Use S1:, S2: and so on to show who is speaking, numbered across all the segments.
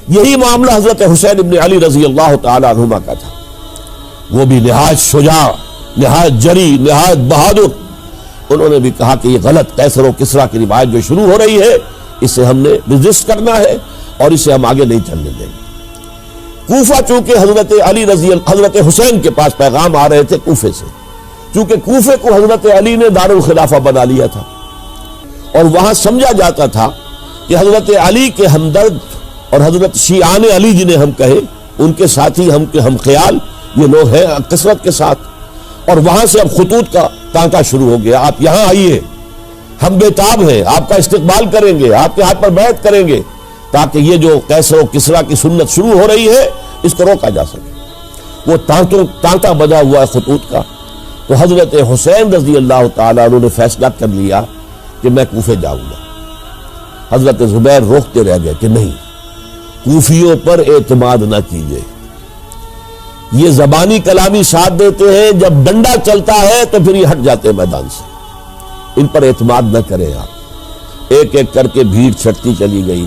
S1: یہی معاملہ حضرت حسین ابن علی رضی اللہ تعالی عنہما کا تھا. وہ بھی نہایت شجاع، نہایت جری، نہایت بہادر. انہوں نے بھی کہا کہ یہ غلط قیصر و کسریٰ کی روایت جو شروع ہو رہی ہے اسے ہم نے ریزسٹ کرنا ہے اور اسے ہم آگے نہیں چلنے دیں گے. کوفہ چونکہ حضرت حسین کے پاس پیغام آ رہے تھے کوفے سے، چونکہ کوفے کو حضرت علی نے دارالخلافہ بنا لیا تھا اور وہاں سمجھا جاتا تھا کہ حضرت علی کے ہمدرد اور حضرت شیعان علی جنہیں ہم کہیں ان کے ساتھی ہم خیال یہ لوگ ہیں کثرت کے ساتھ. اور وہاں سے اب خطوط کا تانکا شروع ہو گیا، آپ یہاں آئیے، ہم بےتاب ہیں، آپ کا استقبال کریں گے، آپ کے ہاتھ پر بیعت کریں گے تاکہ یہ جو قیصر و کسریٰ کی سنت شروع ہو رہی ہے اس کو روکا جا سکے. وہ تانتا بنا ہوا ہے خطوط کا. تو حضرت حسین رضی اللہ تعالیٰ عنہ نے فیصلہ کر لیا کہ میں کوفے جاؤں گا. حضرت زبیر روکتے رہ گئے کہ نہیں، کوفیوں پر اعتماد نہ کیجیے، یہ زبانی کلامی ساتھ دیتے ہیں، جب ڈنڈا چلتا ہے تو پھر یہ ہٹ جاتے ہیں میدان سے، ان پر اعتماد نہ کریں آپ. ایک ایک کر کے بھیڑ چھٹتی چلی گئی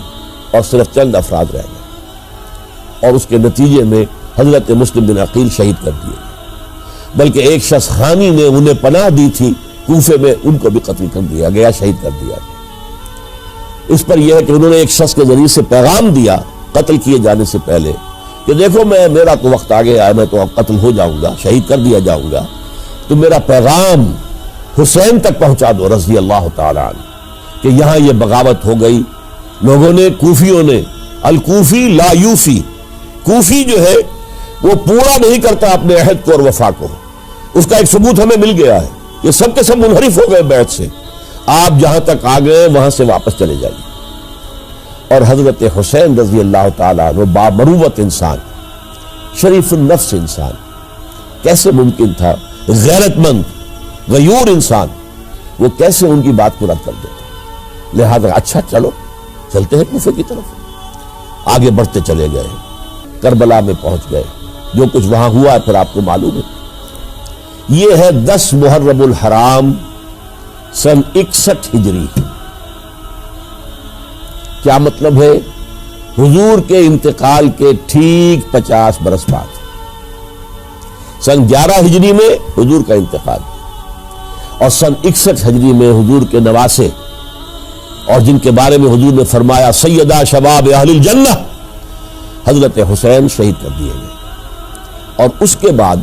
S1: اور صرف چند افراد رہ گئے اور اس کے نتیجے میں حضرت مسلم بن عقیل شہید کر دیے. بلکہ ایک شخص خانی نے انہیں پناہ دی تھی کوفے میں، ان کو بھی قتل کر دیا گیا، شہید کر دیا گیا. اس پر یہ ہے کہ انہوں نے ایک شخص کے ذریعے سے پیغام دیا قتل کیے جانے سے پہلے کہ دیکھو میرا تو وقت آ گیا ہے، میں تو اب قتل ہو جاؤں گا، شہید کر دیا جاؤں گا، تو میرا پیغام حسین تک پہنچا دو رضی اللہ تعالی عنہ کہ یہاں یہ بغاوت ہو گئی. لوگوں نے، کوفیوں نے، الکوفی لا یوفی، کوفی جو ہے وہ پورا نہیں کرتا اپنے عہد کو اور وفا کو. اس کا ایک ثبوت ہمیں مل گیا ہے، یہ سب کے سب منحرف ہو گئے بیعت سے. آپ جہاں تک آ گئے وہاں سے واپس چلے جائیے. اور حضرت حسین رضی اللہ تعالیٰ عنہ بامروت انسان، شریف النفس انسان، کیسے ممکن تھا غیرت مند غیور انسان وہ کیسے ان کی بات کو رد کر دیتا. لہذا اچھا چلو چلتے ہیں کوفے کی طرف. آگے بڑھتے چلے گئے، کربلا میں پہنچ گئے. جو کچھ وہاں ہوا ہے پھر آپ کو معلوم ہے. یہ ہے 10 محرم الحرام سن 61 ہجری. کیا مطلب ہے؟ حضور کے انتقال کے ٹھیک 50 برس بعد، سن 11 ہجری میں حضور کا انتقال اور سن 61 ہجری میں حضور کے نواسے اور جن کے بارے میں حضور نے فرمایا سیدہ شباب اہل الجنہ، حضرت حسین شہید کر دیے گئے. اور اس کے بعد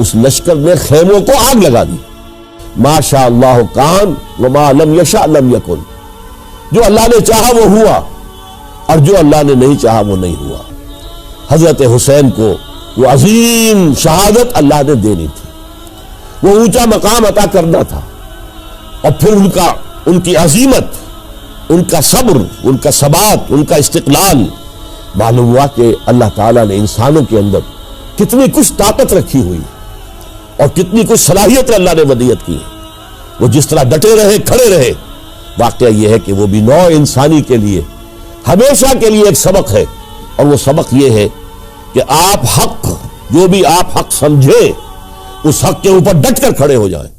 S1: اس لشکر نے خیموں کو آگ لگا دی. ما شاء اللہ کان وما لم یشاء لم یکن. جو اللہ نے چاہا وہ ہوا اور جو اللہ نے نہیں چاہا وہ نہیں ہوا. حضرت حسین کو وہ عظیم شہادت اللہ نے دینی تھی، وہ اونچا مقام عطا کرنا تھا. اور پھر ان کی عظیمت، ان کا صبر، ان کا ثبات، ان کا استقلال، معلوم ہوا کہ اللہ تعالیٰ نے انسانوں کے اندر کتنی کچھ طاقت رکھی ہوئی اور کتنی کچھ صلاحیت اللہ نے ودیت کی. وہ جس طرح ڈٹے رہے، کھڑے رہے. واقعہ یہ ہے کہ وہ بھی نوع انسانی کے لیے ہمیشہ کے لیے ایک سبق ہے، اور وہ سبق یہ ہے کہ آپ حق، جو بھی آپ حق سمجھے اس حق کے اوپر ڈٹ کر کھڑے ہو جائیں.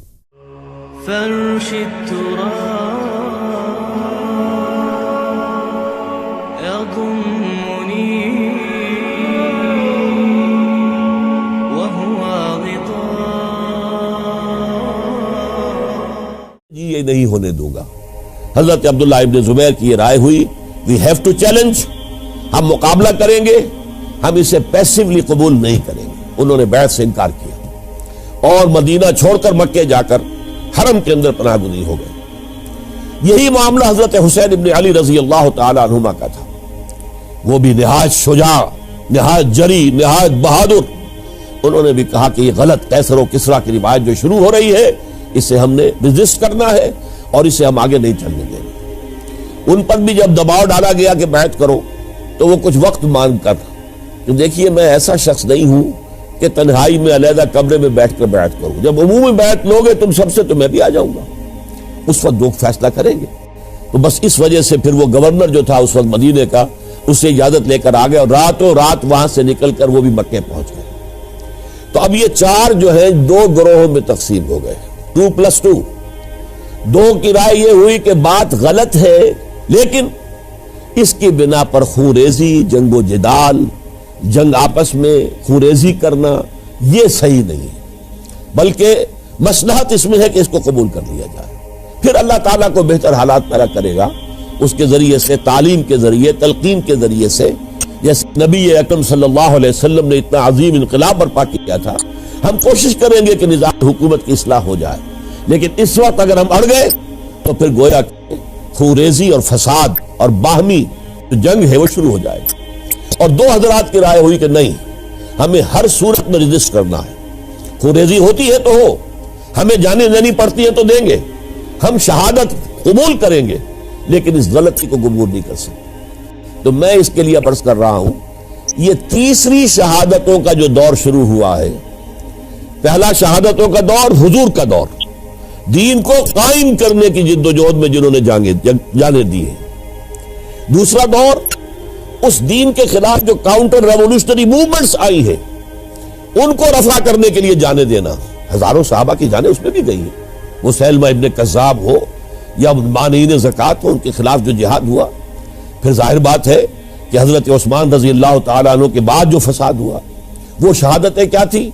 S1: یہ نہیں ہونے دوں گا. حضرت عبداللہ ابن زبیر کی یہ رائے ہوئی we have to challenge، ہم مقابلہ کریں گے، ہم اسے پیسیولی قبول نہیں کریں گے. انہوں نے بیعت سے انکار کیا اور مدینہ چھوڑ کر مکے جا کر حرم کے اندر پناہ گزین ہو گئے. یہی معاملہ حضرت حسین ابن علی رضی اللہ تعالی عنہما کا تھا. وہ بھی نہایت شجاع، نہایت جری، نہایت بہادر. انہوں نے بھی کہا کہ یہ غلط قیصر و کسریٰ کی روایت جو شروع ہو رہی ہے اسے ہم نے ریزسٹ کرنا ہے اور اسے ہم آگے نہیں چلنے دیں گے. ان پر بھی جب دباؤ ڈالا گیا کہ بیعت کرو تو وہ کچھ وقت مانگ کر کہ دیکھیے میں ایسا شخص نہیں ہوں کہ تنہائی میں علیحدہ کمرے میں بیٹھ کر بیعت کروں. جب عمومی بیعت لوگے تم سب سے تو میں بھی آ جاؤں گا. اس وقت لوگ فیصلہ کریں گے. تو بس اس وجہ سے پھر وہ گورنر جو تھا اس وقت مدینے کا، اس سے اجازت لے کر آ گئے اور راتوں رات وہاں سے نکل کر وہ بھی مکے پہنچ گئے. تو اب یہ 4 جو ہیں 2 گروہوں میں تقسیم ہو گئے، 2+2. 2 کی رائے یہ ہوئی کہ بات غلط ہے لیکن اس کی بنا پر خونریزی، جنگ و جدال، جنگ آپس میں خونریزی کرنا یہ صحیح نہیں ہے، بلکہ مصلحت اس میں ہے کہ اس کو قبول کر لیا جائے. پھر اللہ تعالیٰ کو بہتر حالات پیدا کرے گا اس کے ذریعے سے، تعلیم کے ذریعے، تلقین کے ذریعے سے. جیسے نبی اکرم صلی اللہ علیہ وسلم نے اتنا عظیم انقلاب برپا کیا تھا، ہم کوشش کریں گے کہ نظام حکومت کی اصلاح ہو جائے، لیکن اس وقت اگر ہم اڑ گئے تو پھر گویا کہ خونریزی اور فساد اور باہمی جو جنگ ہے وہ شروع ہو جائے گی. اور دو حضرات کی رائے ہوئی کہ نہیں، ہمیں ہر صورت میں رجسٹ کرنا ہے. خونریزی ہوتی ہے تو ہو، ہمیں جانے دینی پڑتی ہے تو دیں گے، ہم شہادت قبول کریں گے، لیکن اس غلطی کو قبول نہیں کر سکتے. تو میں اس کے لیے عرض کر رہا ہوں، یہ تیسری شہادتوں کا جو دور شروع ہوا ہے. پہلا شہادتوں کا دور حضور کا دور، دین کو قائم کرنے کی جد و جہد میں جنہوں نے جانے دی ہے. دوسرا دور اس دین کے خلاف جو کاؤنٹر ریولوشنری موومنٹس آئی ہیں ان کو رفع کرنے کے لیے جانے دینا. ہزاروں صحابہ کی جانیں اس میں بھی گئی ہیں، وہ سیلمہ ابن کذاب ہو یا مانعین زکوٰۃ ہو، ان کے خلاف جو جہاد ہوا. پھر ظاہر بات ہے کہ حضرت عثمان رضی اللہ تعالیٰ عنہ کے بعد جو فساد ہوا، وہ شہادتیں کیا تھی؟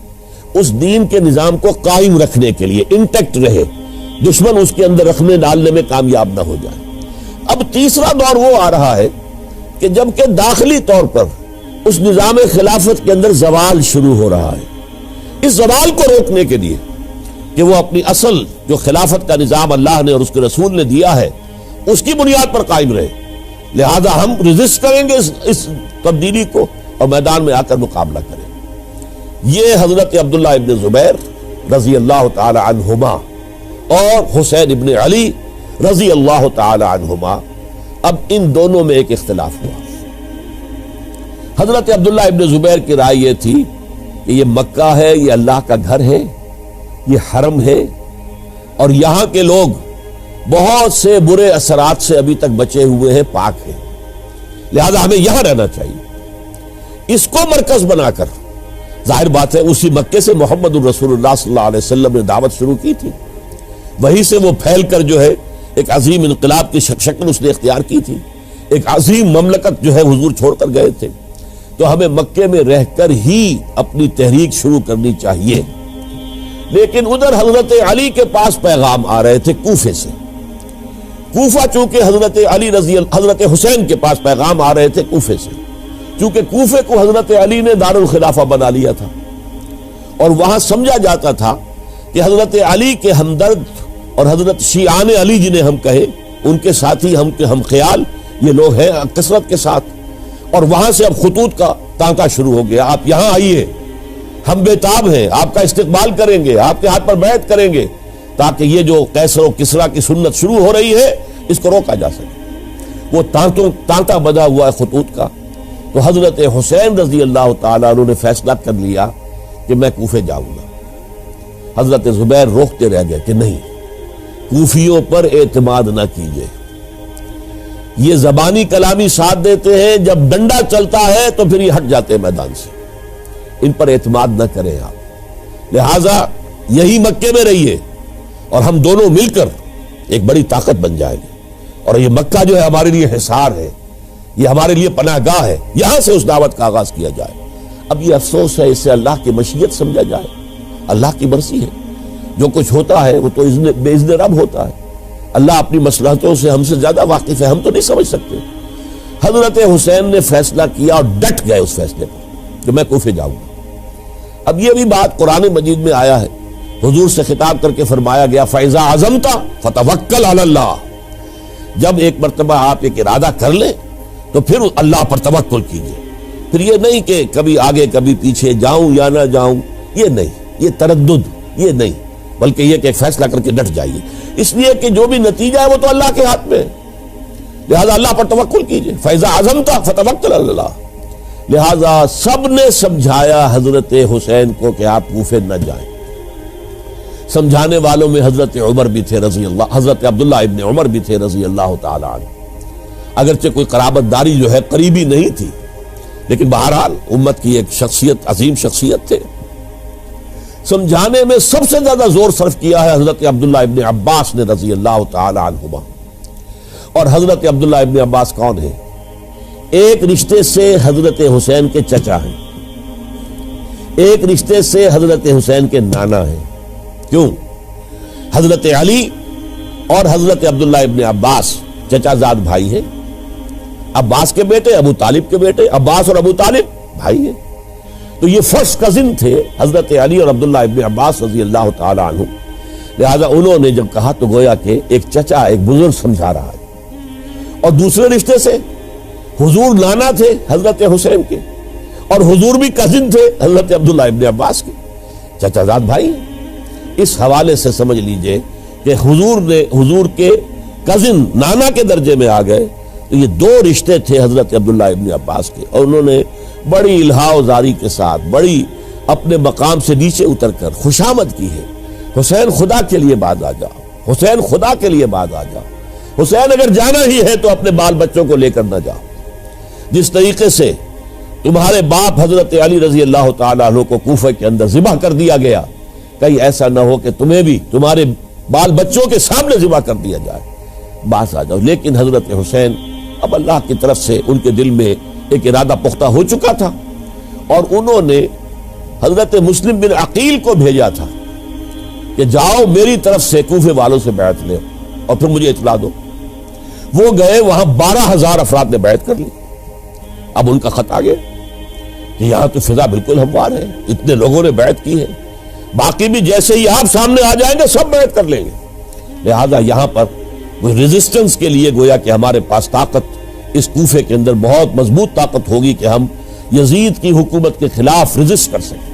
S1: اس دین کے نظام کو قائم رکھنے کے لیے، انٹیکٹ رہے، دشمن اس کے اندر رکھنے ڈالنے میں کامیاب نہ ہو جائے. اب تیسرا دور وہ آ رہا ہے کہ جب کہ داخلی طور پر اس نظام خلافت کے اندر زوال شروع ہو رہا ہے. اس زوال کو روکنے کے لیے کہ وہ اپنی اصل جو خلافت کا نظام اللہ نے اور اس کے رسول نے دیا ہے اس کی بنیاد پر قائم رہے، لہذا ہم ریزسٹ کریں گے اس تبدیلی کو اور میدان میں آ کر مقابلہ کریں. یہ حضرت عبداللہ ابن زبیر رضی اللہ تعالی عنہما اور حسین ابن علی رضی اللہ تعالی عنہما، اب ان دونوں میں ایک اختلاف ہوا. حضرت عبداللہ ابن زبیر کی رائے یہ تھی کہ یہ مکہ ہے، یہ اللہ کا گھر ہے، یہ حرم ہے، اور یہاں کے لوگ بہت سے برے اثرات سے ابھی تک بچے ہوئے ہیں، پاک ہیں، لہذا ہمیں یہاں رہنا چاہیے. اس کو مرکز بنا کر، ظاہر بات ہے اسی مکے سے محمد الرسول اللہ صلی اللہ علیہ وسلم نے دعوت شروع کی تھی، وہیں سے وہ پھیل کر جو ہے ایک عظیم انقلاب کی شکل اس نے اختیار کی تھی، ایک عظیم مملکت جو ہے حضور چھوڑ کر گئے تھے. تو ہمیں مکے میں رہ کر ہی اپنی تحریک شروع کرنی چاہیے. لیکن ادھر حضرت علی کے پاس پیغام آ رہے تھے کوفے سے. کوفہ چونکہ حضرت حسین کے پاس پیغام آ رہے تھے کوفے سے، چونکہ کوفے کو حضرت علی نے دار الخلافہ بنا لیا تھا، اور وہاں سمجھا جاتا تھا کہ حضرت علی کے ہمدرد اور حضرت شیعان علی جنہیں ہم کہیں، ان کے ساتھی، ہم خیال یہ لوگ ہیں کثرت کے ساتھ. اور وہاں سے اب خطوط کا تانکا شروع ہو گیا، آپ یہاں آئیے، ہم بےتاب ہیں، آپ کا استقبال کریں گے، آپ کے ہاتھ پر بیعت کریں گے، تاکہ یہ جو قیصر و کسریٰ کی سنت شروع ہو رہی ہے اس کو روکا جا سکے. وہ تانکا بدا ہوا ہے خطوط کا. تو حضرت حسین رضی اللہ تعالیٰ عنہ نے فیصلہ کر لیا کہ میں کوفے جاؤں گا. حضرت زبیر روکتے رہ گئے کہ نہیں، کوفیوں پر اعتماد نہ کیجیے، یہ زبانی کلامی ساتھ دیتے ہیں، جب ڈنڈا چلتا ہے تو پھر یہ ہٹ جاتے ہیں میدان سے، ان پر اعتماد نہ کریں آپ. لہذا یہی مکے میں رہیے اور ہم دونوں مل کر ایک بڑی طاقت بن جائیں گے. اور یہ مکہ جو ہے ہمارے لیے حصار ہے، یہ ہمارے لیے پناہ گاہ ہے، یہاں سے اس دعوت کا آغاز کیا جائے. اب یہ افسوس ہے، اسے اللہ کی مشیت سمجھا جائے، اللہ کی مرضی ہے. جو کچھ ہوتا ہے وہ تو بے اذن رب ہوتا ہے. اللہ اپنی مصلحتوں سے ہم سے زیادہ واقف ہے، ہم تو نہیں سمجھ سکتے. حضرت حسین نے فیصلہ کیا اور ڈٹ گئے اس فیصلے پر کہ میں کوفے جاؤں گا. اب یہ بھی بات قرآن مجید میں آیا ہے، حضور سے خطاب کر کے فرمایا گیا فَإِذَا عَزَمْتَ فَتَوَكَّلْ عَلَى اللَّهِ. جب ایک مرتبہ آپ ایک ارادہ کر لیں تو پھر اللہ پر توکل کیجیے. پھر یہ نہیں کہ کبھی آگے کبھی پیچھے جاؤں یا نہ جاؤں، یہ نہیں، یہ تردد یہ نہیں، بلکہ یہ کہ فیصلہ کر کے ڈٹ جائیے. اس لیے کہ جو بھی نتیجہ ہے وہ تو اللہ کے ہاتھ میں ہے، لہذا اللہ پر توکل کیجیے. فَإِذَا عَزَمْتَ فَتَوَكَّلْ عَلَى اللَّهِ. لہذا سب نے سمجھایا حضرت حسین کو کہ آپ کوفے نہ جائیں. سمجھانے والوں میں حضرت عمر بھی تھے حضرت عبداللہ ابن عمر بھی تھے رضی اللہ تعالی عنہ. اگرچہ کوئی قرابت داری جو ہے قریبی نہیں تھی، لیکن بہرحال امت کی ایک شخصیت، عظیم شخصیت تھے. سمجھانے میں سب سے زیادہ زور صرف کیا ہے حضرت عبداللہ ابن عباس نے رضی اللہ تعالی عنہما. اور حضرت عبداللہ ابن عباس کون ہیں؟ ایک رشتے سے حضرت حسین کے چچا ہیں، ایک رشتے سے حضرت حسین کے نانا ہیں۔ کیوں؟ حضرت علی اور حضرت عبداللہ ابن عباس چچا زاد بھائی ہیں، عباس کے بیٹے، ابو طالب کے بیٹے، عباس اور ابو طالب بھائی ہیں۔ تو یہ فرسٹ کزن تھے حضرت علی اور عبداللہ ابن عباس رضی اللہ تعالی عنہ، لہذا انہوں نے جب کہا تو گویا کہ ایک چچا ایک بزرگ سمجھا رہا ہے۔ اور دوسرے رشتے سے حضور نانا تھے حضرت حسین کے، اور حضور بھی کزن تھے حضرت عبداللہ ابن عباس کے، چچا زاد بھائی ہیں۔ اس حوالے سے سمجھ لیجئے کہ حضور کے کزن نانا کے درجے میں آ گئے۔ تو یہ دو رشتے تھے حضرت عبداللہ ابن عباس کے، اور انہوں نے بڑی الہا و زاری کے ساتھ، بڑی اپنے مقام سے نیچے اتر کر خوشامد کی ہے، حسین خدا کے لیے بعد آ جاؤ، حسین خدا کے لیے بعد آ جاؤ، حسین اگر جانا ہی ہے تو اپنے بال بچوں کو لے کر نہ جاؤ۔ جس طریقے سے تمہارے باپ حضرت علی رضی اللہ تعالیٰ عنہ کو کوفہ کے اندر ذبح کر دیا گیا، کہیں ایسا نہ ہو کہ تمہیں بھی تمہارے بال بچوں کے سامنے ذبح کر دیا جائے، باز آ جاؤ۔ لیکن حضرت حسین اب اللہ کی طرف سے ان کے دل میں ایک ارادہ پختہ ہو چکا تھا، اور انہوں نے حضرت مسلم بن عقیل کو بھیجا تھا کہ جاؤ میری طرف سے کوفے والوں سے بیعت لے اور پھر مجھے اطلاع دو۔ وہ گئے، وہاں 12,000 افراد نے بیعت کر لی۔ اب ان کا خط آ گیا کہ یہاں تو فضا بالکل ہموار ہے، اتنے لوگوں نے بیعت کی ہے، باقی بھی جیسے ہی آپ سامنے آ جائیں گے سب بیعت کر لیں گے، لہذا یہاں پر ریزسٹنس کے لیے گویا کہ ہمارے پاس طاقت اس کوفے کے اندر بہت مضبوط طاقت ہوگی کہ ہم یزید کی حکومت کے خلاف ریزسٹ کر سکیں۔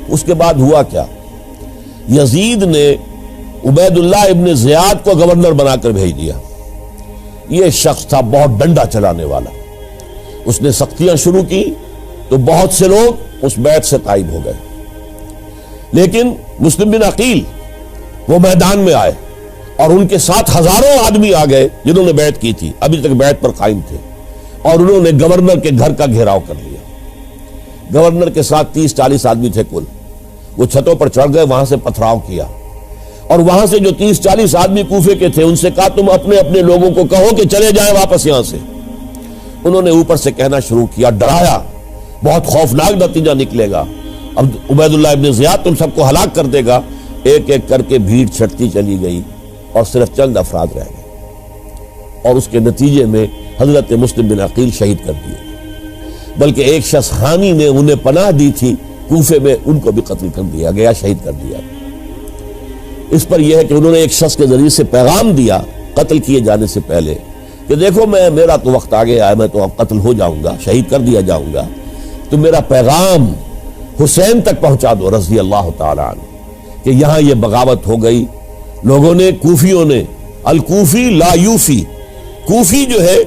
S1: اس کے بعد ہوا کیا؟ یزید نے عبید اللہ ابن زیاد کو گورنر بنا کر بھیج دیا۔ یہ شخص تھا بہت ڈنڈا چلانے والا، اس نے سختیاں شروع کی تو بہت سے لوگ اس بیعت سے تائب ہو گئے، لیکن مسلم بن عقیل وہ میدان میں آئے اور ان کے ساتھ ہزاروں آدمی آ گئے جنہوں نے بیعت کی تھی، ابھی تک بیعت پر قائم تھے، اور انہوں نے گورنر کے گھر کا گھیراؤ کر لیا۔ گورنر کے ساتھ 30-40 آدمی تھے کل، وہ چھتوں پر چڑھ گئے، وہاں سے پتھراؤ کیا، اور وہاں سے جو 30-40 آدمی کوفے کے تھے ان سے کہا تم اپنے اپنے لوگوں کو کہو کہ چلے جائیں واپس یہاں سے۔ انہوں نے اوپر سے کہنا شروع کیا، ڈرایا، بہت خوفناک نتیجہ نکلے گا، اب عبید اللہ ابن زیاد تم سب کو ہلاک کر دے گا۔ ایک ایک کر کے بھیڑ چھٹتی چلی گئی اور صرف چند افراد رہ گئے، اور اس کے نتیجے میں حضرت مسلم بن عقیل شہید کر دیے، بلکہ ایک شخص حامی نے انہیں پناہ دی تھی کوفے میں، ان کو بھی قتل کر دیا گیا، شہید کر دیا۔ اس پر یہ ہے کہ انہوں نے ایک شخص کے ذریعے سے پیغام دیا قتل کیے جانے سے پہلے کہ دیکھو میرا تو وقت آ گیا ہے، میں تو اب قتل ہو جاؤں گا، شہید کر دیا جاؤں گا، تو میرا پیغام حسین تک پہنچا دو رضی اللہ تعالی عنہ کہ یہاں یہ بغاوت ہو گئی۔ لوگوں نے، کوفیوں نے، الکوفی لا یوفی، کوفی جو ہے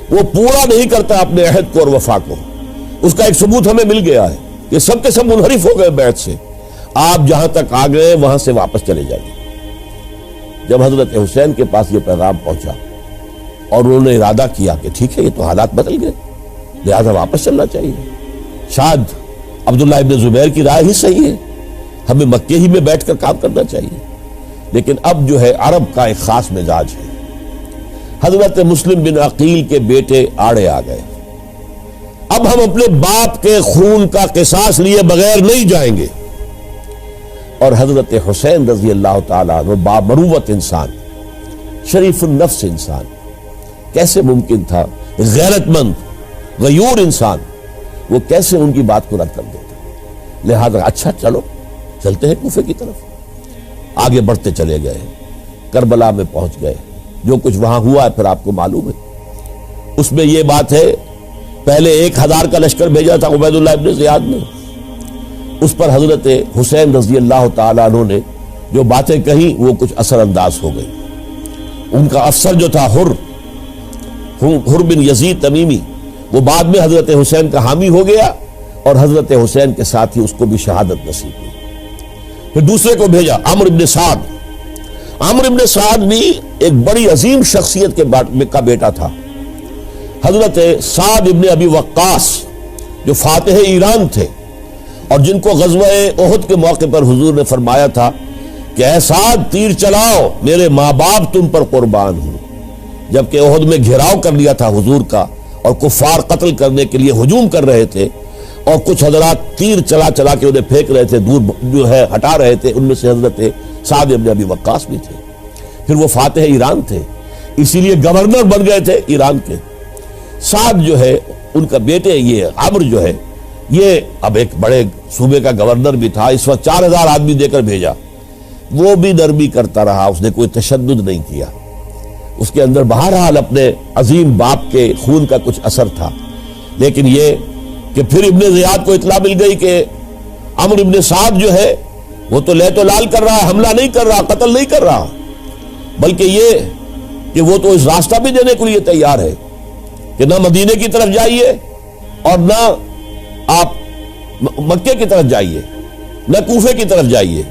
S1: وہ پورا نہیں کرتا اپنے عہد کو اور وفا کو، اس کا ایک ثبوت ہمیں مل گیا ہے کہ سب کے سب منحرف ہو گئے بیعت سے، آپ جہاں تک آ گئے وہاں سے واپس چلے جائیے۔ جب حضرت حسین کے پاس یہ پیغام پہنچا اور انہوں نے ارادہ کیا کہ ٹھیک ہے یہ تو حالات بدل گئے، لہذا واپس چلنا چاہیے، شاید عبداللہ ابن زبیر کی رائے ہی صحیح ہے، ہمیں مکے ہی میں بیٹھ کر کام کرنا چاہیے، لیکن اب جو ہے عرب کا ایک خاص مزاج ہے۔ حضرت مسلم بن عقیل کے بیٹے آڑے آ گئے، اب ہم اپنے باپ کے خون کا قصاص لیے بغیر نہیں جائیں گے، اور حضرت حسین رضی اللہ تعالیٰ عنہ بامروت انسان، شریف النفس انسان، کیسے ممکن تھا غیرت مند غیور انسان وہ کیسے ان کی بات کو رد کر دیتا؟ لہذا اچھا چلو چلتے ہیں کوفے کی طرف۔ آگے بڑھتے چلے گئے، کربلا میں پہنچ گئے، جو کچھ وہاں ہوا ہے پھر آپ کو معلوم ہے۔ اس میں یہ بات ہے پہلے 1000 کا لشکر بھیجا تھا عبید اللہ ابن زیاد نے، اس پر حضرت حسین رضی اللہ تعالیٰ عنہ نے جو باتیں کہیں وہ کچھ اثر انداز ہو گئی۔ ان کا افسر جو تھا حر بن یزید تمیمی، وہ بعد میں حضرت حسین کا حامی ہو گیا اور حضرت حسین کے ساتھ ہی اس کو بھی شہادت نصیب ہوئی۔ پھر دوسرے کو بھیجا عمرو بن سعد۔ عمرو بن سعد بھی ایک بڑی عظیم شخصیت کا بیٹا تھا، حضرت سعد ابن ابی وقاص جو فاتح ایران تھے، اور جن کو غزوہ احد کے موقع پر حضور نے فرمایا تھا کہ اے سعد تیر چلاؤ، میرے ماں باپ تم پر قربان ہوں، جبکہ احد میں گھیراؤ کر لیا تھا حضور کا، اور کفار قتل کرنے کے لیے ہجوم کر رہے تھے، اور کچھ حضرات تیر چلا چلا کے انہیں پھینک رہے تھے، دور جو ہے ہٹا رہے تھے، ان میں سے حضرت سعد بن ابی وقاص بھی تھے۔ پھر وہ فاتح ایران تھے، اسی لیے گورنر بن گئے تھے ایران کے۔ سعد جو ہے ان کا بیٹے، یہ عمرو جو ہے، یہ اب ایک بڑے صوبے کا گورنر بھی تھا، اس وقت 4000 آدمی دے کر بھیجا، وہ بھی نرمی کرتا رہا، اس نے کوئی تشدد نہیں کیا، اس کے اندر بہرحال اپنے عظیم باپ کے خون کا کچھ اثر تھا۔ لیکن یہ کہ پھر ابن زیاد کو اطلاع مل گئی کہ عمرو ابن سعد جو ہے وہ تو لے تو لال کر رہا ہے، حملہ نہیں کر رہا، قتل نہیں کر رہا، بلکہ یہ کہ وہ تو اس راستہ بھی دینے کے لیے تیار ہے کہ نہ مدینے کی طرف جائیے اور نہ آپ مکے کی طرف جائیے، نہ کوفے کی طرف جائیے،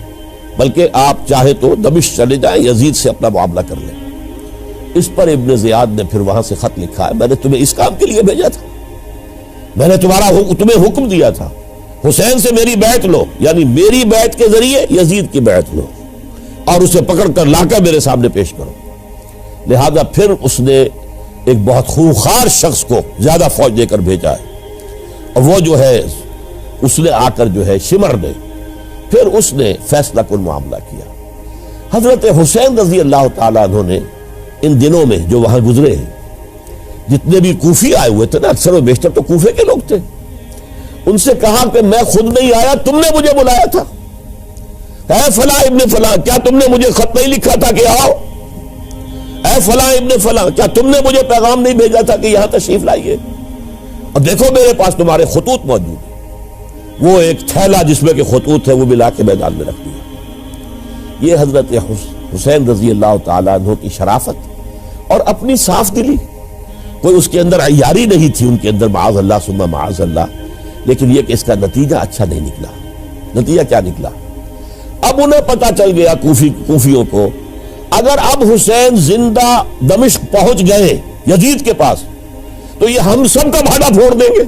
S1: بلکہ آپ چاہے تو دمشق چلے جائیں، یزید سے اپنا معاملہ کر لیں۔ اس پر ابن زیاد نے پھر وہاں سے خط لکھا ہے، میں نے تمہیں اس کام کے لیے بھیجا تھا، میں نے تمہیں حکم دیا تھا، حسین سے میری بیعت لو، یعنی میری بیعت کے ذریعے یزید کی بیعت لو اور اسے پکڑ کر لا کر میرے سامنے پیش کرو۔ لہذا پھر اس نے ایک بہت خونخوار شخص کو زیادہ فوج دے کر بھیجا ہے، اور وہ جو ہے اس نے آ کر جو ہے شمر نے پھر اس نے فیصلہ کن معاملہ کیا۔ حضرت حسین رضی اللہ تعالیٰ عنہ نے ان دنوں میں جو وہاں گزرے ہیں، جتنے بھی کوفی آئے ہوئے تھے نا، اکثر و بیشتر تو کوفے کے لوگ تھے، ان سے کہا کہ میں خود نہیں آیا، تم نے مجھے بلایا تھا، اے فلاں ابن فلاں، کیا تم نے مجھے خط نہیں لکھا تھا کہ آؤ؟ اے فلاں ابن فلاں، کیا تم نے مجھے پیغام نہیں بھیجا تھا کہ یہاں تشریف لائیے؟ اور دیکھو میرے پاس تمہارے خطوط موجود ہیں۔ وہ ایک تھیلا جس میں کہ خطوط ہے وہ بھی لا کے میدان میں رکھ دیا۔ یہ حضرت حسین رضی اللہ تعالیٰ عنہ کی شرافت اور اپنی صاف دلی، کوئی اس کے اندر عیاری نہیں تھی ان کے اندر، معاذ اللہ ثم معاذ اللہ، لیکن یہ کہ اس کا نتیجہ اچھا نہیں نکلا۔ نتیجہ کیا نکلا؟ اب انہیں پتا چل گیا کوفیوں کو، اگر اب حسین زندہ دمشق پہنچ گئے یزید کے پاس تو یہ ہم سب کا بھاڑا پھوڑ دیں گے،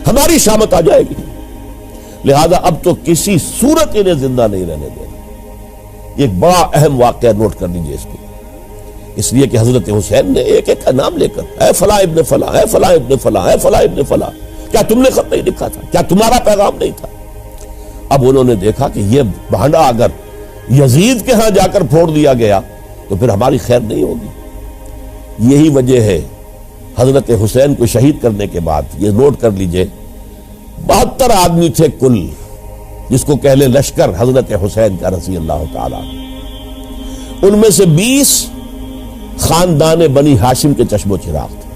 S1: ہماری شامت آ جائے گی، لہذا اب تو کسی صورت انہیں زندہ نہیں رہنے دینا۔ یہ ایک بڑا اہم واقعہ نوٹ کر لیجیے اس کو، اس لیے کہ حضرت حسین نے ایک ایک کا نام لے کر، اے فلاں ابن فلاں، اے فلاں ابن فلاں، اے فلاں ابن فلاں، کیا تم نے خط نہیں لکھا تھا؟ کیا تمہارا پیغام نہیں تھا؟ اب انہوں نے دیکھا کہ یہ بھانڈا اگر یزید کے ہاں جا کر پھوڑ دیا گیا تو پھر ہماری خیر نہیں ہوگی۔ یہی وجہ ہے حضرت حسین کو شہید کرنے کے بعد، یہ نوٹ کر لیجئے، 72 آدمی تھے کل، جس کو کہہ لیں لشکر حضرت حسین کا رضی اللہ تعالیٰ، ان میں سے 20 خاندان بنی ہاشم کے چشم و چراغ تھے۔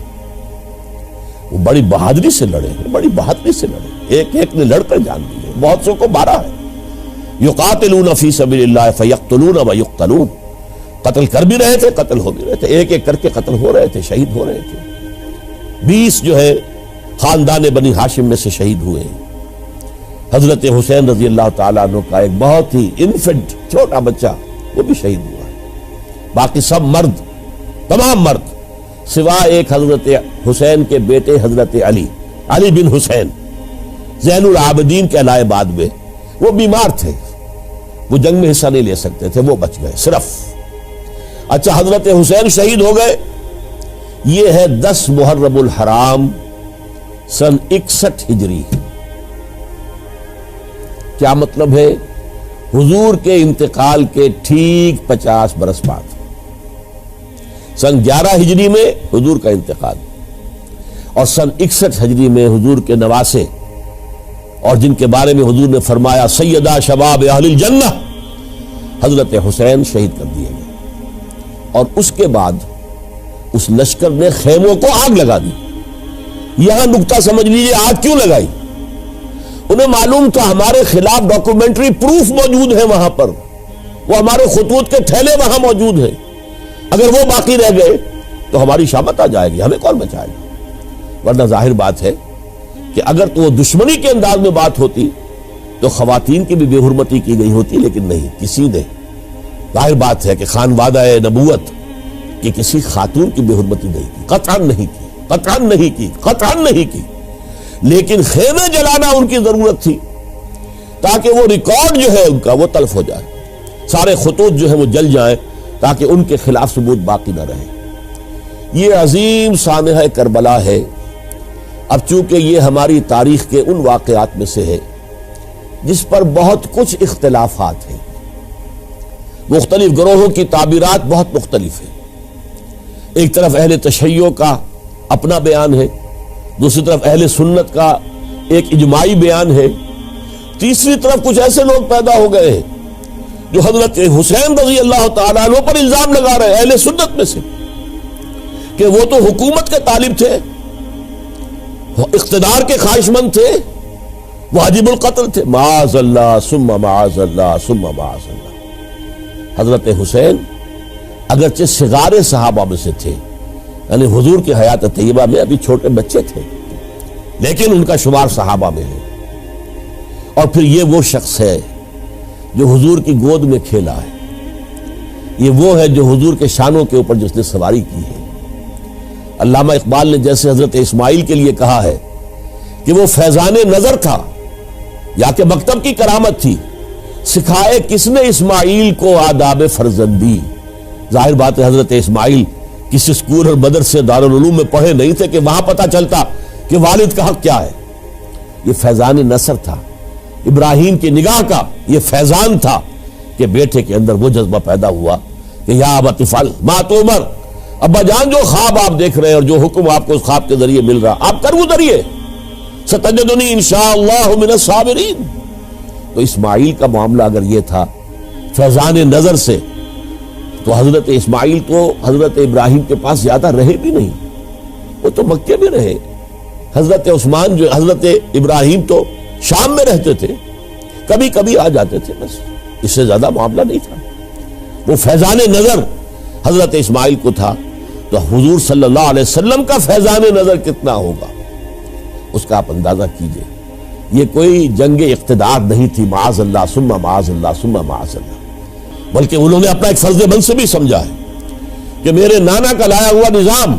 S1: وہ بڑی بہادری سے لڑے ہیں، بڑی بہادری سے لڑے، ایک ایک نے لڑ کر جان دی ہے، بہت سو کو مارا ہے۔ یقاتلون فی سبیل اللہ فیقتلون ویقتلون، قتل کر بھی رہے تھے، قتل ہو بھی رہے تھے، ایک ایک کر کے قتل ہو رہے تھے، شہید ہو رہے تھے۔ 20 جو ہے خاندان بنی ہاشم میں سے شہید ہوئے ہیں۔ حضرت حسین رضی اللہ تعالیٰ عنہ کا ایک بہت ہی انفنٹ چھوٹا بچہ وہ بھی شہید ہوا ہے۔ باقی سب مرد، تمام مرد، سوائے ایک حضرت حسین کے بیٹے حضرت علی بن حسین زین العابدین کے علائے بعد میں، وہ بیمار تھے، وہ جنگ میں حصہ نہیں لے سکتے تھے، وہ بچ گئے صرف۔ اچھا، حضرت حسین شہید ہو گئے، یہ ہے 10 محرم الحرام سن 61 ہجری۔ کیا مطلب ہے؟ حضور کے انتقال کے ٹھیک 50 برس بعد، سن 11 ہجری میں حضور کا انتقال، اور سن 61 ہجری میں حضور کے نواسے، اور جن کے بارے میں حضور نے فرمایا سیدہ شباب اہل الجنہ، حضرت حسین شہید کر دیے گئے۔ اور اس کے بعد اس لشکر نے خیموں کو آگ لگا دی۔ یہاں نکتہ سمجھ لیجیے، آگ کیوں لگائی؟ انہیں معلوم تھا ہمارے خلاف ڈاکومنٹری پروف موجود ہے وہاں پر، وہ ہمارے خطوط کے تھیلے وہاں موجود ہیں، اگر وہ باقی رہ گئے تو ہماری شامت آ جائے گی، ہمیں کون بچائے گا؟ ورنہ ظاہر بات ہے کہ اگر تو وہ دشمنی کے انداز میں بات ہوتی تو خواتین کی بھی بے حرمتی کی گئی ہوتی، لیکن نہیں، کسی نے، ظاہر بات ہے کہ خانوادہ نبوت کی کسی خاتون کی بے حرمتی نہیں کی، قطعاً نہیں کی، قطعاً نہیں کی، قطعاً نہیں کی، لیکن خیمے جلانا ان کی ضرورت تھی تاکہ وہ ریکارڈ جو ہے ان کا وہ تلف ہو جائے، سارے خطوط جو ہے وہ جل جائیں تاکہ ان کے خلاف ثبوت باقی نہ رہے۔ یہ عظیم سانحہ کربلا ہے۔ اب چونکہ یہ ہماری تاریخ کے ان واقعات میں سے ہے جس پر بہت کچھ اختلافات ہیں، مختلف گروہوں کی تعبیرات بہت مختلف ہیں۔ ایک طرف اہل تشیع کا اپنا بیان ہے، دوسری طرف اہل سنت کا ایک اجماعی بیان ہے، تیسری طرف کچھ ایسے لوگ پیدا ہو گئے ہیں جو حضرت حسین رضی اللہ تعالیٰ عنہ پر الزام لگا رہے ہیں اہل سنت میں سے کہ وہ تو حکومت کے طالب تھے، اقتدار کے خواہش مند تھے، واجب القتل تھے۔ معاذ اللہ ثم معاذ اللہ ثم معاذ اللہ۔ حضرت حسین اگرچہ صغار صحابہ میں سے تھے، یعنی حضور کی حیات طیبہ میں ابھی چھوٹے بچے تھے، لیکن ان کا شمار صحابہ میں ہے۔ اور پھر یہ وہ شخص ہے جو حضور کی گود میں کھیلا ہے، یہ وہ ہے جو حضور کے شانوں کے اوپر جس نے سواری کی ہے۔ علامہ اقبال نے جیسے حضرت اسماعیل کے لیے کہا ہے کہ وہ فیضان نظر تھا یا کہ مکتب کی کرامت تھی، سکھائے کس نے اسماعیل کو آداب فرزندی۔ ظاہر بات ہے حضرت اسماعیل کسی اسکول اور مدرسے دارالعلوم میں پڑھے نہیں تھے کہ وہاں پتہ چلتا کہ والد کا حق کیا ہے۔ یہ فیضان نصر تھا، ابراہیم کی نگاہ کا یہ فیضان تھا کہ بیٹے کے اندر وہ جذبہ پیدا ہوا کہ یا ابت افعل ما تؤمر، ابا جان جو خواب آپ دیکھ رہے ہیں اور جو حکم آپ کو اس خواب کے ذریعے مل رہا آپ کر گزریے، ستجدنی انشاءاللہ من الصابرین۔ تو اسماعیل کا معاملہ اگر یہ تھا فیضان نظر سے، تو حضرت اسماعیل تو حضرت ابراہیم کے پاس زیادہ رہے بھی نہیں، وہ تو مکے میں رہے۔ حضرت عثمان جو حضرت ابراہیم تو شام میں رہتے تھے، کبھی کبھی آ جاتے تھے، بس اس سے زیادہ معاملہ نہیں تھا۔ وہ فیضان نظر حضرت اسماعیل کو تھا، تو حضور صلی اللہ علیہ وسلم کا فیضان نظر کتنا ہوگا اس کا آپ اندازہ کیجئے۔ یہ کوئی جنگ اقتدار نہیں تھی، معاذ اللہ ثم معاذ اللہ ثم معاذ اللہ، بلکہ انہوں نے اپنا ایک فرض منصب بھی سمجھا ہے کہ میرے نانا کا لایا ہوا نظام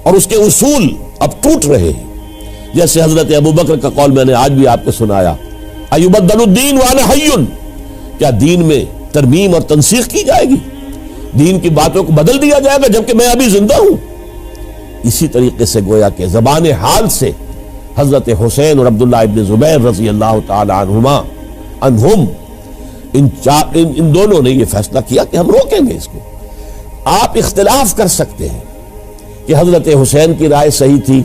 S1: اور اس کے اصول اب ٹوٹ رہے ہیں۔ جیسے حضرت ابوبکر کا قول میں نے آج بھی آپ کو سنایا، ایبدل الدین وانا حی، کیا دین میں ترمیم اور تنسیخ کی جائے گی، دین کی باتوں کو بدل دیا جائے گا جبکہ میں ابھی زندہ ہوں۔ اسی طریقے سے گویا کہ زبان حال سے حضرت حسین اور عبداللہ ابن زبیر رضی اللہ تعالی عنہم ان دونوں نے یہ فیصلہ کیا کہ ہم روکیں گے اس کو۔ آپ اختلاف کر سکتے ہیں کہ حضرت حسین کی رائے صحیح تھی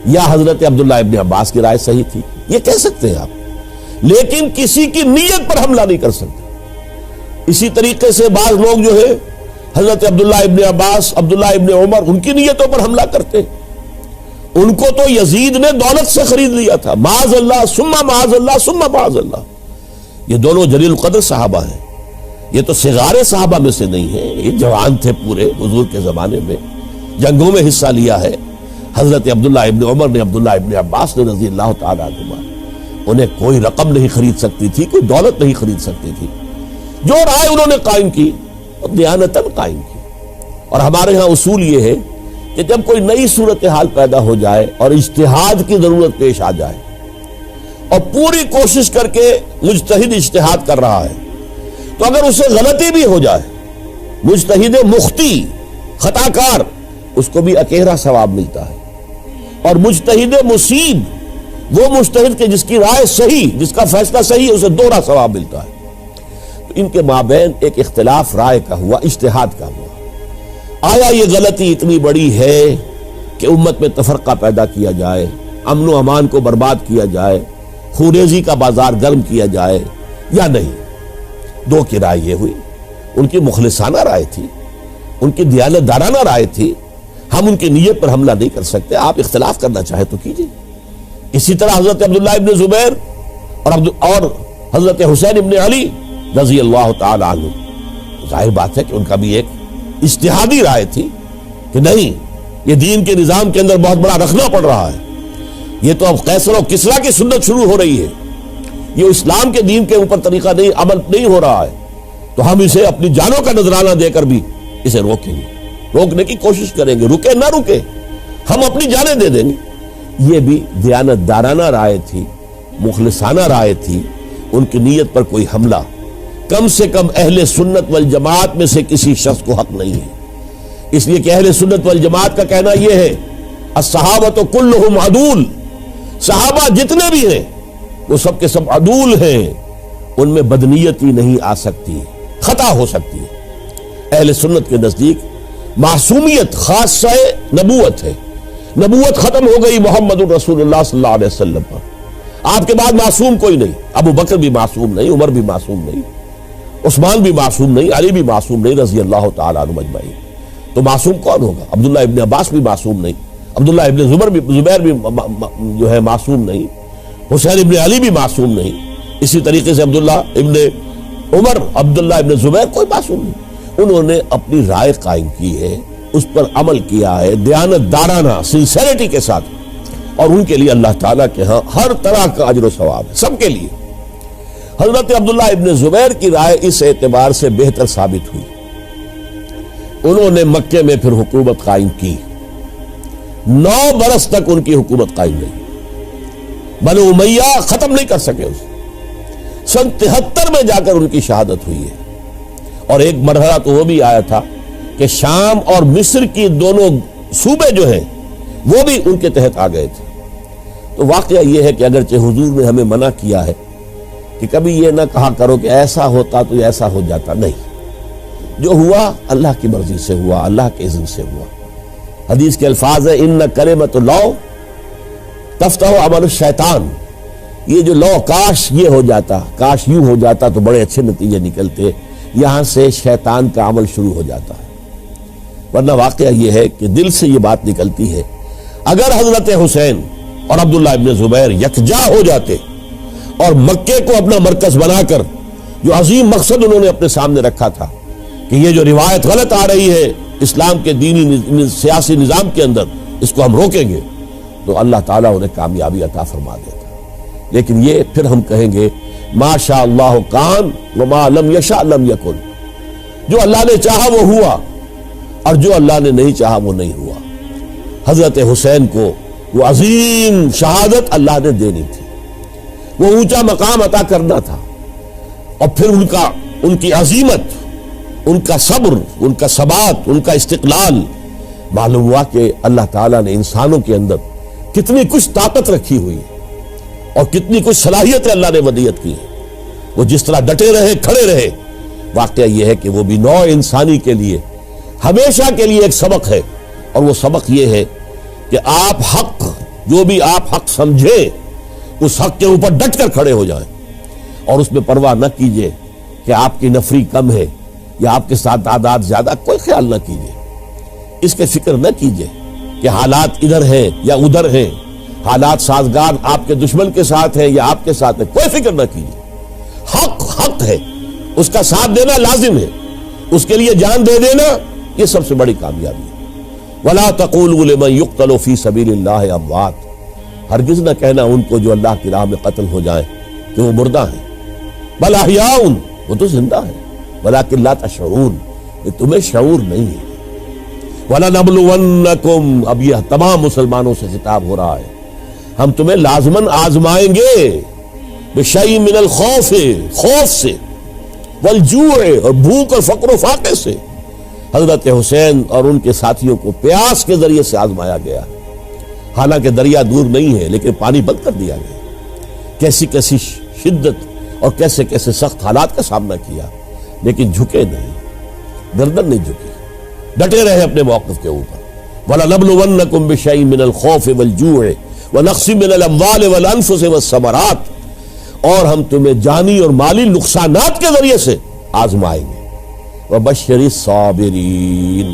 S1: یا حضرت عبداللہ ابن عباس کی رائے صحیح تھی، یہ کہہ سکتے ہیں آپ، لیکن کسی کی نیت پر حملہ نہیں کر سکتے۔ اسی طریقے سے بعض لوگ جو ہے حضرت عبداللہ ابن عباس، عبداللہ ابن عمر، ان کی نیتوں پر حملہ کرتے، ان کو تو یزید نے دولت سے خرید لیا تھا، معاذ اللہ ثم معاذ اللہ ثم معاذ اللہ۔ یہ دونوں جلیل القدر صحابہ ہیں، یہ تو صغار صحابہ میں سے نہیں ہیں، یہ جوان تھے پورے حضور کے زمانے میں، جنگوں میں حصہ لیا ہے۔ حضرت عبداللہ ابن عمر نے، عبداللہ ابن عباس نے رضی اللہ تعالیٰ عنہما، انہیں کوئی رقم نہیں خرید سکتی تھی، کوئی دولت نہیں خرید سکتی تھی، جو رائے انہوں نے قائم کی اور دیانتاً قائم کی۔ اور ہمارے ہاں اصول یہ ہے کہ جب کوئی نئی صورتحال پیدا ہو جائے اور اجتہاد کی ضرورت پیش آ جائے اور پوری کوشش کر کے مجتہد اجتہاد کر رہا ہے، تو اگر اسے غلطی بھی ہو جائے، مجتہد مخطی خطا کار، اس کو بھی اکیرا ثواب ملتا ہے، اور مجتہد مصیب وہ مجتہد کے جس کی رائے صحیح، جس کا فیصلہ صحیح ہے، اسے دوہرا ثواب ملتا ہے۔ تو ان کے مابین ایک اختلاف رائے کا ہوا، اجتہاد کا ہوا۔ آیا یہ غلطی اتنی بڑی ہے کہ امت میں تفرقہ پیدا کیا جائے، امن و امان کو برباد کیا جائے، خوریزی کا بازار گرم کیا جائے، یا نہیں؟ دو کی رائے یہ ہوئی، ان کی مخلصانہ رائے تھی، ان کی دیانت دارانہ رائے تھی، ہم ان کی نیت پر حملہ نہیں کر سکتے، آپ اختلاف کرنا چاہے تو کیجیے۔ اسی طرح حضرت عبداللہ ابن زبیر اور حضرت حسین ابن علی رضی اللہ تعالی عنہ، ظاہر بات ہے کہ ان کا بھی ایک اجتہادی رائے تھی کہ نہیں، یہ دین کے نظام کے اندر بہت بڑا رکھنا پڑ رہا ہے، یہ تو اب قیصر و کسریٰ کی سنت شروع ہو رہی ہے، یہ اسلام کے دین کے اوپر طریقہ نہیں، عمل نہیں ہو رہا ہے، تو ہم اسے اپنی جانوں کا نذرانہ دے کر بھی اسے روکیں گے، روکنے کی کوشش کریں گے، رکے نہ رکے ہم اپنی جانیں دے دیں گے۔ یہ بھی دیانت دارانہ رائے تھی، مخلصانہ رائے تھی، ان کی نیت پر کوئی حملہ کم سے کم اہل سنت والجماعت میں سے کسی شخص کو حق نہیں ہے اس لیے کہ اہل سنت والجماعت کا کہنا یہ ہے الصحابۃ کلہم عدول، صحابہ جتنے بھی ہیں وہ سب کے سب عدول ہیں، ان میں بدنیتی نہیں آ سکتی، خطا ہو سکتی ہے۔ اہل سنت کے نزدیک معصومیت خاصہ نبوت ہے، نبوت ختم ہو گئی محمد رسول اللہ صلی اللہ علیہ وسلم پر، آپ کے بعد معصوم کوئی نہیں، ابو بکر بھی معصوم نہیں، عمر بھی معصوم نہیں، عثمان بھی معصوم نہیں، علی بھی معصوم نہیں رضی اللہ تعالیٰ عنہ اجمعین۔ تو معصوم کون ہوگا؟ عبداللہ ابن عباس بھی معصوم نہیں، عبداللہ ابن زبیر بھی جو ہے معصوم نہیں، حسین ابن علی بھی معصوم نہیں، اسی طریقے سے عبداللہ ابن عمر، عبداللہ ابن زبیر کوئی معصوم نہیں۔ انہوں نے اپنی رائے قائم کی ہے، اس پر عمل کیا ہے دیانت دارانہ سنسیریٹی کے ساتھ، اور ان کے لیے اللہ تعالیٰ کے ہاں ہر طرح کا اجر و ثواب ہے سب کے لیے۔ حضرت عبداللہ ابن زبیر کی رائے اس اعتبار سے بہتر ثابت ہوئی، انہوں نے مکے میں پھر حکومت قائم کی، 9 برس تک ان کی حکومت قائم رہی، بنو امیہ ختم نہیں کر سکے اسے، سن 73 میں جا کر ان کی شہادت ہوئی ہے۔ اور ایک مرحلہ تو وہ بھی آیا تھا کہ شام اور مصر کی دونوں صوبے جو ہیں وہ بھی ان کے تحت آ گئے تھے۔ تو واقعہ یہ ہے کہ اگرچہ حضور نے ہمیں منع کیا ہے کہ کبھی یہ نہ کہا کرو کہ ایسا ہوتا تو ایسا ہو جاتا، نہیں، جو ہوا اللہ کی مرضی سے ہوا، اللہ کے اذن سے ہوا۔ حدیث کے الفاظ ہیں ان کلمۃ اللہ تفتح عمل الشیطان، یہ جو لو کاش یہ ہو جاتا، کاش یوں ہو جاتا تو بڑے اچھے نتیجے نکلتے، یہاں سے شیطان کا عمل شروع ہو جاتا ہے۔ ورنہ واقعہ یہ ہے کہ دل سے یہ بات نکلتی ہے، اگر حضرت حسین اور عبداللہ ابن زبیر یکجا ہو جاتے اور مکے کو اپنا مرکز بنا کر جو عظیم مقصد انہوں نے اپنے سامنے رکھا تھا کہ یہ جو روایت غلط آ رہی ہے اسلام کے دینی سیاسی نظام کے اندر، اس کو ہم روکیں گے، تو اللہ تعالیٰ انہیں کامیابی عطا فرما دیتا۔ لیکن یہ پھر ہم کہیں گے ما شاء اللہ کان وما لم یشاء لم یکن، جو اللہ نے چاہا وہ ہوا اور جو اللہ نے نہیں چاہا وہ نہیں ہوا۔ حضرت حسین کو وہ عظیم شہادت اللہ نے دینی تھی، وہ اونچا مقام عطا کرنا تھا، اور پھر ان کی عظیمت، ان کا صبر، ان کا ثبات، ان کا استقلال، معلوم ہوا کہ اللہ تعالیٰ نے انسانوں کے اندر کتنی کچھ طاقت رکھی ہوئی ہے اور کتنی کچھ صلاحیتیں اللہ نے ودیعت کی ہیں۔ وہ جس طرح ڈٹے رہے، کھڑے رہے، واقعہ یہ ہے کہ وہ بھی نوع انسانی کے لیے ہمیشہ کے لیے ایک سبق ہے، اور وہ سبق یہ ہے کہ آپ حق، جو بھی آپ حق سمجھیں اس حق کے اوپر ڈٹ کر کھڑے ہو جائیں، اور اس میں پرواہ نہ کیجئے کہ آپ کی نفری کم ہے یا آپ کے ساتھ تعداد زیادہ، کوئی خیال نہ کیجئے، اس کے فکر نہ کیجئے کہ حالات ادھر ہیں یا ادھر ہیں، حالات سازگار آپ کے دشمن کے ساتھ ہیں یا آپ کے ساتھ ہے، کوئی فکر نہ کیجئے۔ حق ہے، اس کا ساتھ دینا لازم ہے، اس کے لیے جان دے دینا یہ سب سے بڑی کامیابی ہے۔ وَلَا تَقُولُوا لِمَن يُقْتَلُ فِي سَبِيلِ اللَّهِ أَمْوَاتٌ، ہرگز نہ کہنا ان کو جو اللہ کی راہ میں قتل ہو جائیں کہ وہ مردہ ہیں، بل احیاء، وہ تو زندہ ہیں، وَلَٰكِن لَا تَشْعُرُونَ، یہ تمہیں شعور نہیں ہے۔ وَلَنَبْلُوَنَّكُمْ، اب یہ تمام مسلمانوں سے خطاب ہو رہا ہے، ہم تمہیں لازماً آزمائیں گے، بِشَيْءٍ مِّنَ الْخَوْفِ، خوف سے، وَالْجُوعِ، اور بھوک اور فقر و فاقے سے۔ حضرت حسین اور ان کے ساتھیوں کو پیاس کے ذریعے سے آزمایا گیا، حالانکہ دریا دور نہیں ہے لیکن پانی بند کر دیا گیا، کیسی کیسی شدت اور کیسے کیسے سخت حالات کا سامنا کیا، لیکن جھکے نہیں، گردن نہیں جھکی، ڈٹے رہے اپنے موقف کے اوپر۔ وَلَنَبْلُوَنَّكُمْ بِشَيْءٍ مِّنَ الْخَوْفِ وَالْجُوعِ وَنَقْصٍ مِّنَ الْأَمْوَالِ وَالْأَنفُسِ وَالثَّمَرَاتِ، اور ہم تمہیں جانی اور مالی نقصانات کے ذریعے سے آزمائیں گے۔ وَبَشِّرِ الصَّابِرِينَ،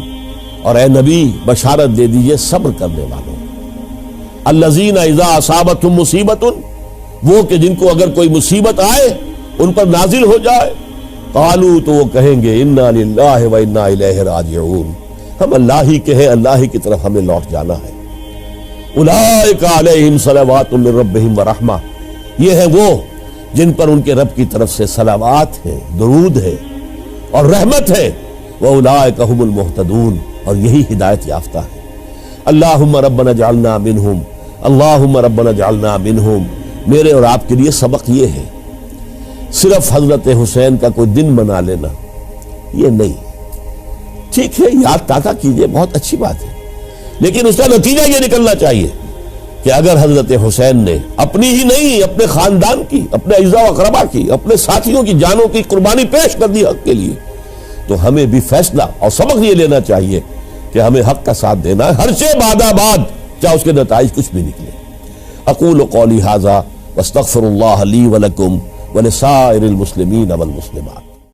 S1: اور اے نبی بشارت دے دیجئے صبر کرنے والوں، الَّذِينَ إِذَا أَصَابَتْهُمْ مُصِيبَةٌ، وہ کہ جن کو اگر کوئی مصیبت آئے، ان پر نازل ہو جائے، قالوا، تو وہ کہیں گے اِنَّا لِلَّهِ وَإِنَّا إِلَيْهِ رَاجِعُونَ، ہم اللہ ہی کے ہیں، اللہ ہی کی طرف ہمیں لوٹ جانا ہے۔ أُولَئِكَ عَلَيْهِمْ صَلَوَاتٌ مِّن رَّبِّهِمْ وَرَحْمَةٌ، یہ ہیں وہ جن پر ان کے رب کی طرف سے صلوات ہے، درود ہے اور رحمت ہے، وَأُولَئِكَ هُمُ الْمُهْتَدُونَ، اور یہی ہدایت یافتہ ہے۔ اللہم ربنا اجعلنا منہم، اللہم ربنا اجعلنا منہم، میرے اور آپ کے لیے سبق یہ ہے، صرف حضرت حسین کا کوئی دن منا لینا یہ نہیں، ٹھیک ہے، یاد تازہ کیجئے، بہت اچھی بات ہے، لیکن اس کا نتیجہ یہ نکلنا چاہیے کہ اگر حضرت حسین نے اپنی ہی نہیں، اپنے خاندان کی، اپنے اعزاء و اقربا کی، اپنے ساتھیوں کی جانوں کی قربانی پیش کر دی حق کے لیے، تو ہمیں بھی فیصلہ اور سبق یہ لینا چاہیے کہ ہمیں حق کا ساتھ دینا ہے، ہر شے بعد آباد، چاہے اس کے نتائج کچھ بھی نکلے۔ اقول قولی ھذا واستغفر اللہ لی ولکم ولسائر المسلمین والمسلمات۔